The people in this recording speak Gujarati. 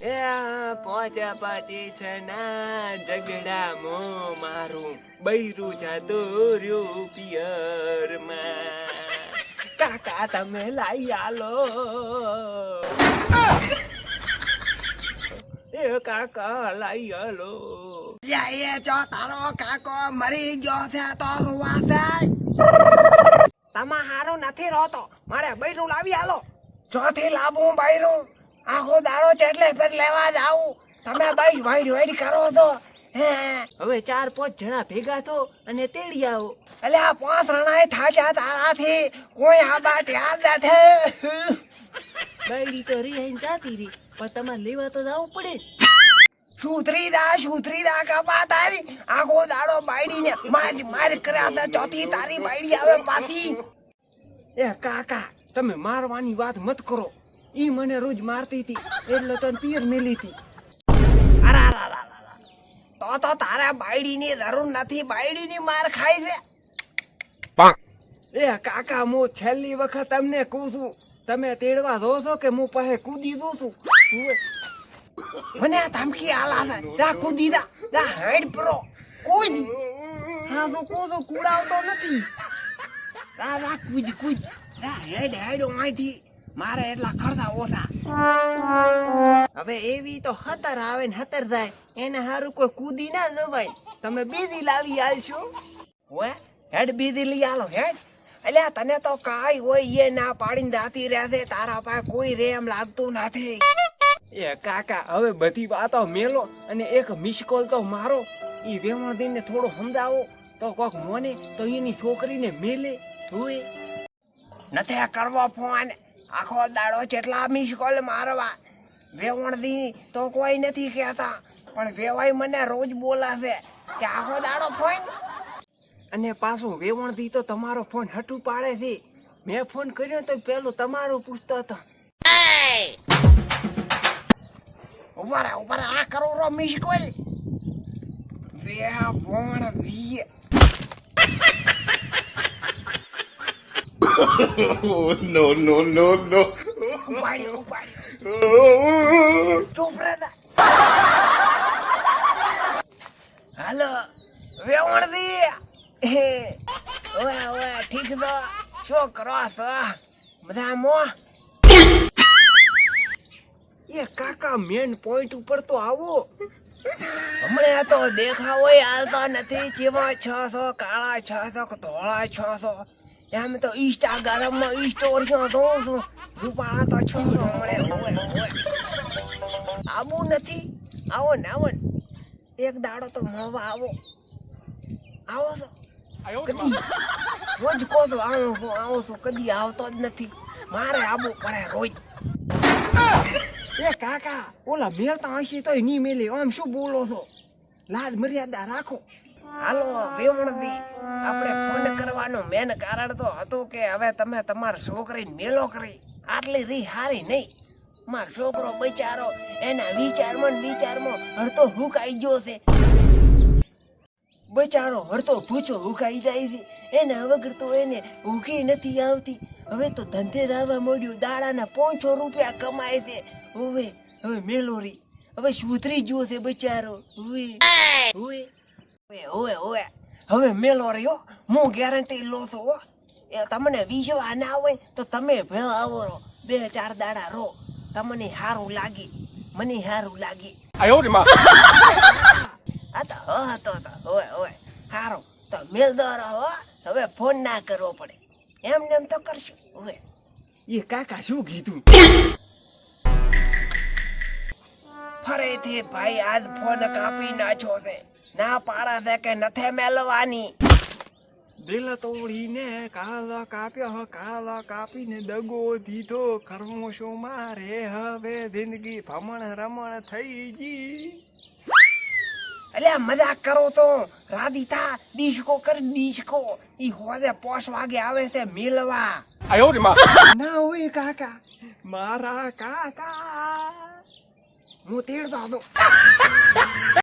એ પોચા પચીસના ઝઘડામાં મારું બૈરું જાતું રહ્યું પિયરમાં. કાકા તમે લાઈ આલો. એ કાકા લાઈ આલો. એ જો તારો કાકો મરી ગયો છે તો રૂવા થાય. તમા હારો નથી રોતો, મારે બૈરું લાવી આલો. ચોથી લાવું બૈરું? આખો દાડો ચેટલે પર લેવા જાવું, તમે બઈ વાઈડ કરો છો. હવે 4-5 જણા ભેગા થો અને તેડી આવો. એટલે આ 5 રણાય થાચા તારાથી કોઈ આબા ધ્યાન નથી. બૈરી તો રી જાતી રી, પણ તમારે લેવા તો જવું પડે. સુધરી દા કપા તારી. આખો દાડો બાયડીને માર કર્યા હતા, ચોથી તારી બાયડી આવે પાછી. એ કાકા તમે મારવાની વાત મત કરો. ઈ મને રોજ મારતી હતી એટલે તને પિયર મેલી હતી. તો તારે બાયડીની જરૂર નથી, બાયડીની માર ખાઈ છે. એ કાકા હું છેલ્લી વખત તમને કહું છું, તમે તેડવા દો છો કે હું પાસે કૂદી દઉં છું? મને આ ધમકી આલા છે. જા કૂદી જા હેડ પ્રો કૂદ. હા તો કૂદો, કુડાવતો નથી. જા કૂદ જા હેડ અહીંથી. મારે એટલા ખર્ચા ઓછા. હવે એવી તો હતર આવે ને હતર જાય, એને હારું કોઈ કૂદી ના જવાય. તમે બીજી લાવી આલશો? હેડ બીજી લઈ આલો હેડ. અલ્યા તને તો કાઈ હોય એ ના પાડીને જાતી રહેશે, તારા પાસે કોઈ રેમ લાગતું નથી. એ કાકા હવે બધી વાતો મેલો અને એક મિસ કોલ તો મારો. ઈ વેવણ દઈને થોડો સમજાવો તો કોક મોને તો એની છોકરીને મેલે. હોય નથી કરવો ફોન. આખો દાડો કેટલા મિસ કોલ મારવા. વેવણ દી તો કોઈ નથી કહેતા, પણ વેવાઈ મને રોજ બોલાવે કે આખો દાડો ફોન. અને પાછો વેવણ દી તો તમારો ફોન હટું પાડે છે. મેં ફોન કર્યો તો પેલું તમારું પૂછતો હતો. ઉભા આ કરો રો મિસ કોલ. વેવણ દી no. ઉપાડી ચૂપ રહે. હાલો વેવણ દી. ઓએ ઠીક તો શું કરો છો બધા મો? એ કાકા મેન પોઈન્ટ ઉપર તો આવો. હમણાં તો દેખાવો હાલતો નથી. ચેવા છો કાળા છો કે ધોળા છો? એમ તો ઇન્સ્ટાગ્રામમાં સ્ટોરીઓ જોઉં છું. રૂપાળા તો છો હમણાં. આવું નથી. આવો ને એક દાડો તો મળવા આવો છો. કદી રોજ કહો છો આવો છું, કદી આવતો જ નથી. મારે આવવું પડે રોજ. એ કાકા ઓલા મેલતા હશે તો નહીં મેલે. આમ શું બોલો છો? લાજ મર્યાદા રાખો. હાલો વેવણથી આપણે ફોન કરવાનું મેન કારણ તો હતું કે હવે તમે તમાર છોકરીને મેલો કરી. આટલી રી હારી નહીં. મારો છોકરો બચારો એના વિચારમાં હરતો હુકાઈ ગયો છે. બચારો હરતો ભૂચો હુકાઈ જાય છે. એના વગર તો એને ઊંઘી નથી આવતી. હવે તો ધંધે દાવા મળ્યું, દાડાના 500 રૂપિયા કમાય છે. હવે મેલોરી હવે સુધરી ગયો છે બચારો. હવે મેલો રહ્યો. હું ગેરંટી લો છો. એ તમને વિશ્વાસ ના હોય તો તમે ભેળો આવો 2-4 દાડા રો. તમને સારું લાગી, મને સારું લાગી. આ તો સારું તો મેલ દો રહો. હવે ફોન ના કરવો પડે. એમ તો કરશું. હવે એ કાકા શું કીધું? ફરીથી ભાઈ આજ ફોન કાપી નાખ્યો છે. ના પાડા છે કે નથી મેલવાની. દિલ તોડીને કાળા કાપીને દગો દીધો. કરવો શું મારે હવે? જિંદગી ભમણ રમણ થઈ ગઈ. અલ્યા મજાક કરો તો રાધિતા ડિસ્કો ઈ હોજે 5 વાગે આવે છે મેલવા. ના હોય કાકા, મારા કાકા હું તેડવા દો.